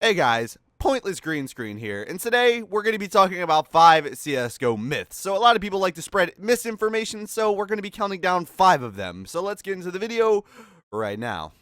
Hey guys, Pointless Green Screen here, and today we're going to be talking about 5 CSGO myths. So a lot of people like to spread misinformation, so we're going to be counting down 5 of them. So let's get into the video right now.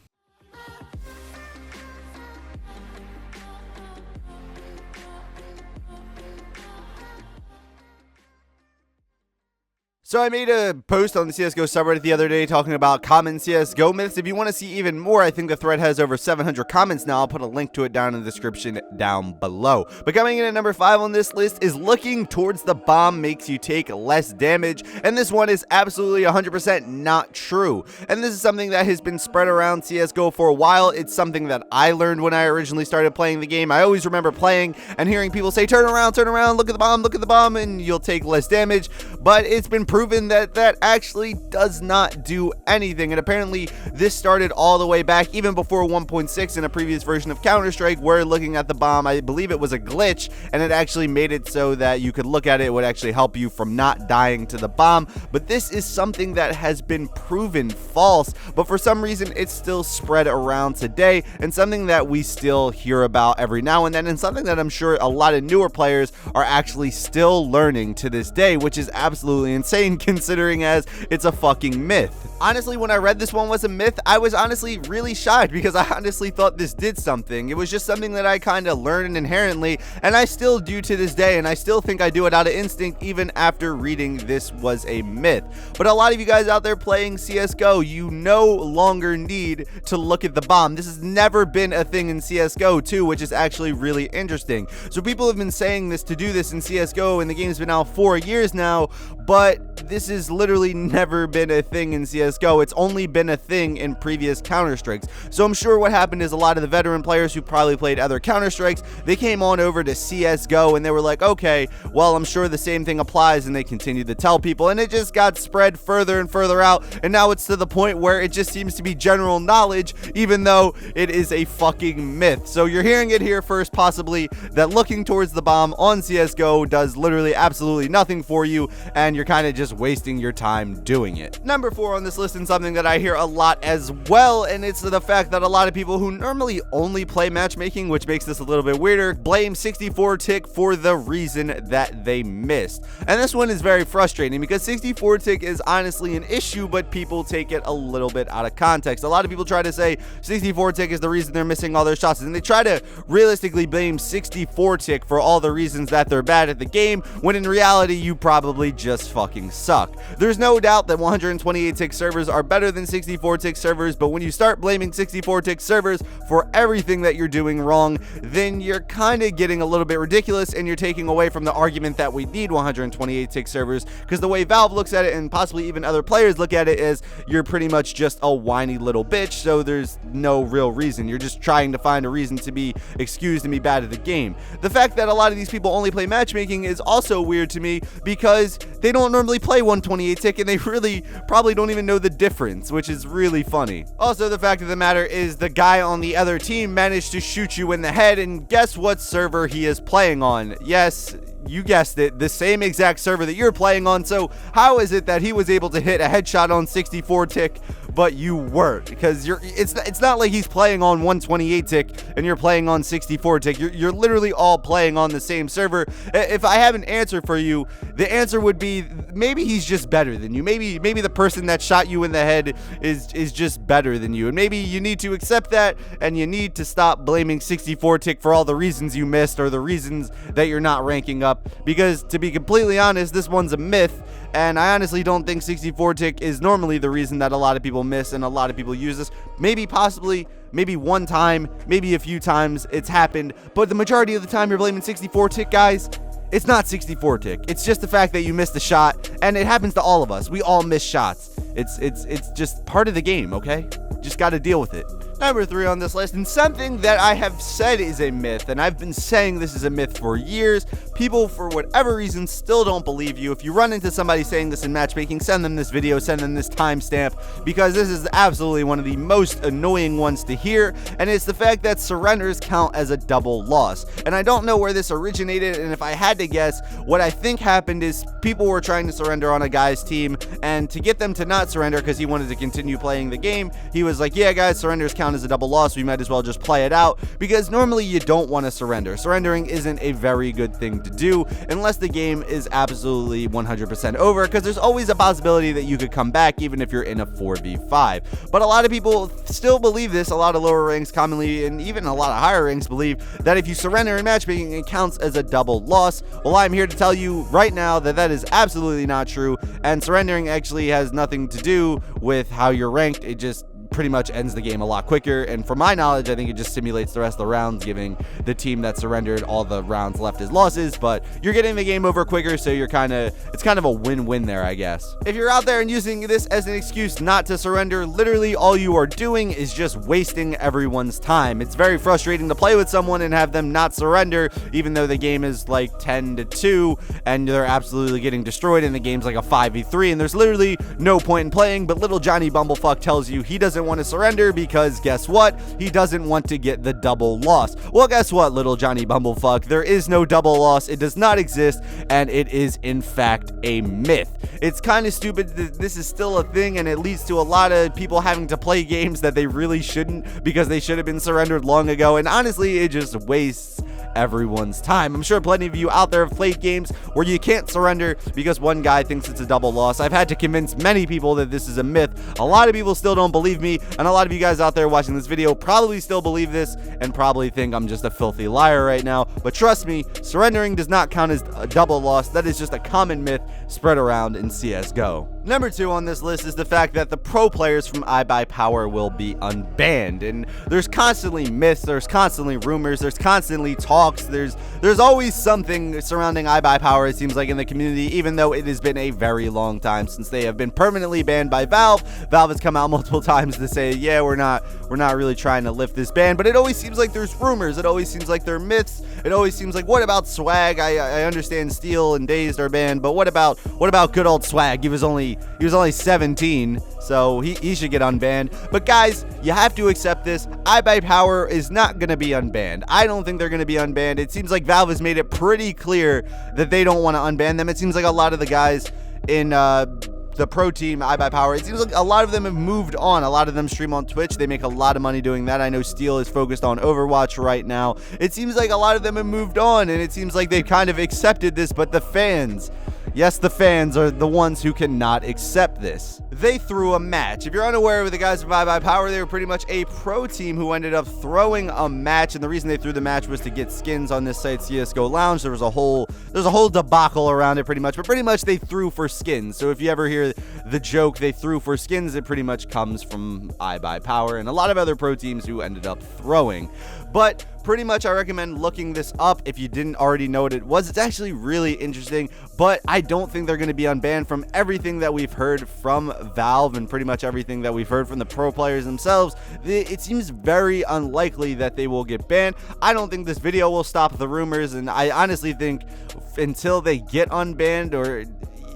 So I made a post on the CSGO subreddit the other day talking about common CSGO myths. If you want to see even more, I think the thread has over 700 comments now. I'll put a link to it down in the description down below. But coming in at number 5 on this list is looking towards the bomb makes you take less damage. And this one is absolutely 100% not true. And this is something that has been spread around CSGO for a while. It's something that I learned when I originally started playing the game. I always remember playing and hearing people say, turn around, look at the bomb, and you'll take less damage. But it's been proven that actually does not do anything, and apparently this started all the way back even before 1.6 in a previous version of Counter-Strike, where looking at the bomb, I believe it was a glitch, and it actually made it so that you could look at it would actually help you from not dying to the bomb. But this is something that has been proven false, but for some reason it's still spread around today, and something that we still hear about every now and then, and something that I'm sure a lot of newer players are actually still learning to this day, which is absolutely insane considering as it's a fucking myth. Honestly, when I read this one was a myth, I was honestly really shocked because I honestly thought this did something. It was just something that I kind of learned inherently, and I still do to this day, and I still think I do it out of instinct even after reading this was a myth. But a lot of you guys out there playing CSGO, you no longer need to look at the bomb. This has never been a thing in CSGO too, which is actually really interesting. So people have been saying this to do this in CSGO, and the game's been out 4 years now, but this has literally never been a thing in CSGO. It's only been a thing in previous Counter-Strikes. So I'm sure what happened is a lot of the veteran players who probably played other Counter-Strikes, they came on over to CSGO and they were like, okay, well, I'm sure the same thing applies, and they continued to tell people, and it just got spread further and further out, and now it's to the point where it just seems to be general knowledge, even though it is a fucking myth. So you're hearing it here first, possibly, that looking towards the bomb on CSGO does literally absolutely nothing for you, and you're kind of just wasting your time doing it. Number 4 on this list, and something that I hear a lot as well, and it's the fact that a lot of people who normally only play matchmaking, which makes this a little bit weirder, blame 64 tick for the reason that they missed. And this one is very frustrating because 64 tick is honestly an issue, but people take it a little bit out of context. A lot of people try to say 64 tick is the reason they're missing all their shots, and they try to realistically blame 64 tick for all the reasons that they're bad at the game, when in reality you probably just fucking suck. There's no doubt that 128 tick servers are better than 64 tick servers, but when you start blaming 64 tick servers for everything that you're doing wrong, then you're kind of getting a little bit ridiculous, and you're taking away from the argument that we need 128 tick servers, because the way Valve looks at it, and possibly even other players look at it, is you're pretty much just a whiny little bitch, so there's no real reason. You're just trying to find a reason to be excused and be bad at the game. The fact that a lot of these people only play matchmaking is also weird to me, because they don't normally play 128 tick, and they really probably don't even know the difference, which is really funny. Also, the fact of the matter is the guy on the other team managed to shoot you in the head, and guess what server he is playing on? Yes, you guessed it, the same exact server that you're playing on. So how is it that he was able to hit a headshot on 64 tick but you weren't? Because it's not like he's playing on 128 tick and you're playing on 64 tick. You're literally all playing on the same server. If I have an answer for you, the answer would be maybe he's just better than you. Maybe the person that shot you in the head is just better than you, and maybe you need to accept that, and you need to stop blaming 64 tick for all the reasons you missed or the reasons that you're not ranking up. Because to be completely honest, this one's a myth, and I honestly don't think 64 tick is normally the reason that a lot of people miss and a lot of people use this. Maybe possibly, maybe one time, maybe a few times it's happened, but the majority of the time you're blaming 64 tick, guys. It's not 64 tick. It's just the fact that you missed a shot, and it happens to all of us. We all miss shots. It's just part of the game, okay? Just got to deal with it. Number 3 on this list, and something that I have said is a myth, and I've been saying this is a myth for years. People, for whatever reason, still don't believe you. If you run into somebody saying this in matchmaking, send them this video, send them this timestamp, because this is absolutely one of the most annoying ones to hear, and it's the fact that surrenders count as a double loss. And I don't know where this originated, and if I had to guess, what I think happened is people were trying to surrender on a guy's team, and to get them to not surrender because he wanted to continue playing the game, he was like, yeah guys, surrenders count count as a double loss, we might as well just play it out, because normally you don't want to surrender. Surrendering isn't a very good thing to do unless the game is absolutely 100% over, because there's always a possibility that you could come back even if you're in a 4v5. But a lot of people still believe this. A lot of lower ranks commonly, and even a lot of higher ranks, believe that if you surrender in matchmaking, it counts as a double loss. Well, I'm here to tell you right now that that is absolutely not true, and surrendering actually has nothing to do with how you're ranked. It just pretty much ends the game a lot quicker, and from my knowledge, I think it just simulates the rest of the rounds, giving the team that surrendered all the rounds left as losses. But you're getting the game over quicker, so it's kind of a win-win there, I guess. If you're out there and using this as an excuse not to surrender, literally all you are doing is just wasting everyone's time. It's very frustrating to play with someone and have them not surrender, even though the game is like 10-2 and they're absolutely getting destroyed, and the game's like a 5v3 and there's literally no point in playing. But little Johnny BumbleFuck tells you he doesn't want to surrender because guess what? He doesn't want to get the double loss. Well, guess what, little Johnny BumbleFuck? There is no double loss. It does not exist, and it is in fact a myth. It's kind of stupid that this is still a thing, and it leads to a lot of people having to play games that they really shouldn't, because they should have been surrendered long ago, and honestly, it just wastes everyone's time. I'm sure plenty of you out there have played games where you can't surrender because one guy thinks it's a double loss. I've had to convince many people that this is a myth. A lot of people still don't believe me, and a lot of you guys out there watching this video probably still believe this and probably think I'm just a filthy liar right now. But trust me, surrendering does not count as a double loss. That is just a common myth spread around in CSGO. Number 2 on this list is the fact that the pro players from iBuyPower will be unbanned. And there's constantly myths, there's constantly rumors, there's constantly talks, there's always something surrounding iBuyPower, it seems like, in the community, even though it has been a very long time since they have been permanently banned by Valve. Valve has come out multiple times to say, yeah, we're not really trying to lift this ban, but it always seems like there's rumors, it always seems like there are myths, it always seems like, what about Swag? I understand Steel and Dazed are banned, but what about good old Swag? He was only 17, so he should get unbanned. But guys, you have to accept this. iBuyPower is not going to be unbanned. I don't think they're going to be unbanned. It seems like Valve has made it pretty clear that they don't want to unban them. It seems like a lot of the guys in the pro team, iBuyPower, it seems like a lot of them have moved on. A lot of them stream on Twitch. They make a lot of money doing that. I know Steel is focused on Overwatch right now. It seems like a lot of them have moved on, and it seems like they've kind of accepted this, but the fans, yes, the fans are the ones who cannot accept this. They threw a match. If you're unaware of the guys of iBuyPower, they were pretty much a pro team who ended up throwing a match, and the reason they threw the match was to get skins on this site, CSGO Lounge. There's a whole debacle around it, pretty much, but pretty much they threw for skins. So if you ever hear the joke, they threw for skins, it pretty much comes from iBuyPower and a lot of other pro teams who ended up throwing. But pretty much I recommend looking this up if you didn't already know what it was. It's actually really interesting, but I don't think they're going to be unbanned. From everything that we've heard from Valve and pretty much everything that we've heard from the pro players themselves, it seems very unlikely that they will get banned. I don't think this video will stop the rumors, and I honestly think until they get unbanned, or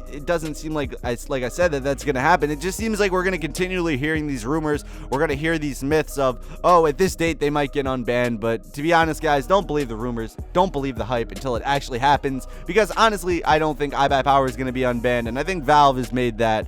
it doesn't seem like I said, that's going to happen. It just seems like we're going to continually hearing these rumors. We're going to hear these myths of, oh, at this date they might get unbanned. But to be honest, guys, don't believe the rumors. Don't believe the hype until it actually happens. Because honestly, I don't think iBuyPower is going to be unbanned. And I think Valve has made that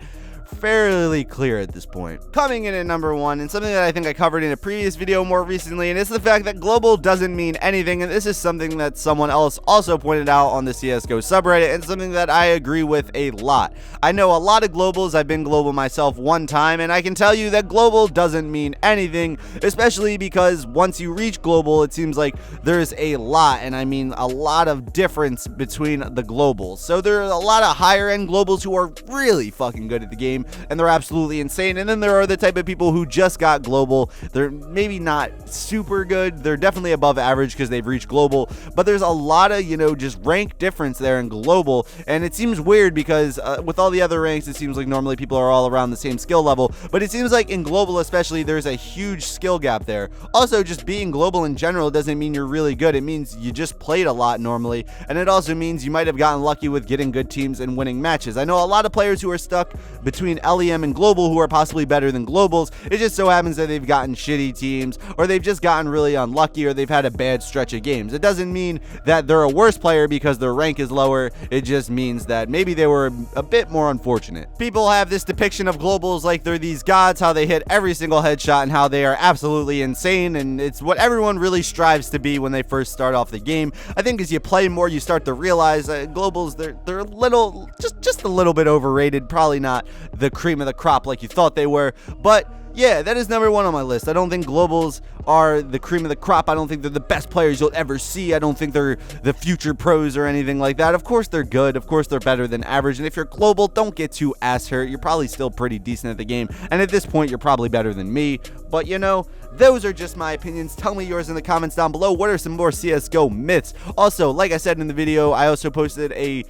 fairly clear at this point. Coming in at number 1, and something that I think I covered in a previous video more recently, and it's the fact that global doesn't mean anything, and this is something that someone else also pointed out on the CSGO subreddit, and something that I agree with a lot. I know a lot of globals. I've been global myself one time, and I can tell you that global doesn't mean anything, especially because once you reach global, it seems like there's a lot, and I mean a lot of difference between the globals. So there are a lot of higher end globals who are really fucking good at the game, and they're absolutely insane, and then there are the type of people who just got global. They're maybe not super good, they're definitely above average because they've reached global, but there's a lot of, just rank difference there in global, and it seems weird because with all the other ranks, it seems like normally people are all around the same skill level, but it seems like in global especially, there's a huge skill gap there. Also, just being global in general doesn't mean you're really good. It means you just played a lot normally, and it also means you might have gotten lucky with getting good teams and winning matches. I know a lot of players who are stuck between between LEM and Global, who are possibly better than Globals. It just so happens that they've gotten shitty teams, or they've just gotten really unlucky, or they've had a bad stretch of games. It doesn't mean that they're a worse player because their rank is lower. It just means that maybe they were a bit more unfortunate. People have this depiction of Globals like they're these gods, how they hit every single headshot, and how they are absolutely insane, and it's what everyone really strives to be when they first start off the game. I think as you play more, you start to realize Globals, they're a little, just a little bit overrated, probably not the cream of the crop like you thought they were, but yeah, that is number one on my list. I don't think Globals are the cream of the crop. I don't think they're the best players you'll ever see. I don't think they're the future pros or anything like that. Of course they're good. Of course they're better than average. And if you're Global, don't get too ass hurt. You're probably still pretty decent at the game. And at this point, you're probably better than me. But you know, those are just my opinions. Tell me yours in the comments down below. What are some more CSGO myths? Also, like I said in the video, I also posted a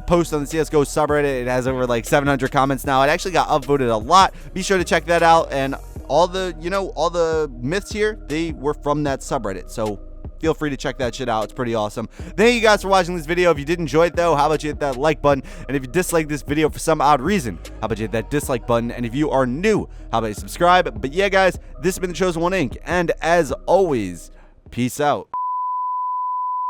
post on the CSGO subreddit. It has over like 700 comments now. It actually got upvoted a lot. Be sure to check that out. And all the myths here, they were from that subreddit. So feel free to check that shit out. It's pretty awesome. Thank you guys for watching this video. If you did enjoy it though, how about you hit that like button? And if you dislike this video for some odd reason, how about you hit that dislike button? And if you are new, how about you subscribe? But yeah, guys, this has been The Chosen One Inc. And as always, peace out.